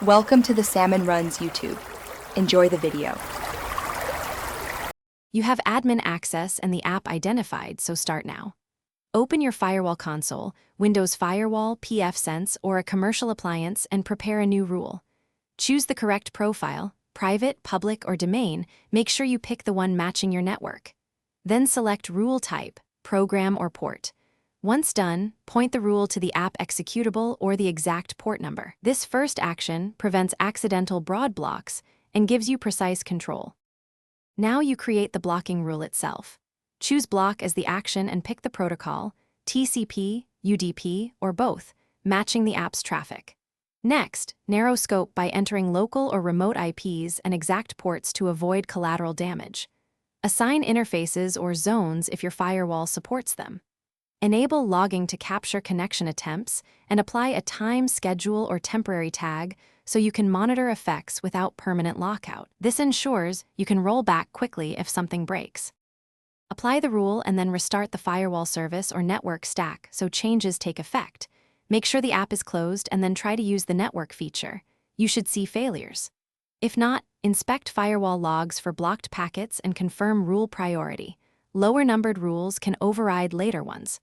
Welcome to the Salmon Runs YouTube. Enjoy the video. You have admin access and the app identified, so start now. Open your Firewall console, Windows Firewall, pfSense, or a commercial appliance and prepare a new rule. Choose the correct profile, private, public, or domain. Make sure you pick the one matching your network. Then select rule type, program or port. Once done, point the rule to the app executable or the exact port number. This first action prevents accidental broad blocks and gives you precise control. Now you create the blocking rule itself. Choose block as the action and pick the protocol, TCP, UDP, or both, matching the app's traffic. Next, narrow scope by entering local or remote IPs and exact ports to avoid collateral damage. Assign interfaces or zones if your firewall supports them. Enable logging to capture connection attempts and apply a time, schedule, or temporary tag so you can monitor effects without permanent lockout. This ensures you can roll back quickly if something breaks. Apply the rule and then restart the firewall service or network stack so changes take effect. Make sure the app is closed and then try to use the network feature. You should see failures. If not, inspect firewall logs for blocked packets and confirm rule priority. Lower numbered rules can override later ones.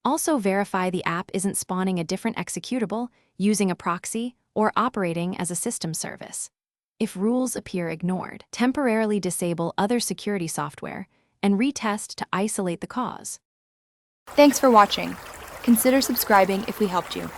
Also verify the app isn't spawning a different executable, using a proxy, or operating as a system service. If rules appear ignored, temporarily disable other security software and retest to isolate the cause. Thanks for watching. Consider subscribing if we helped you.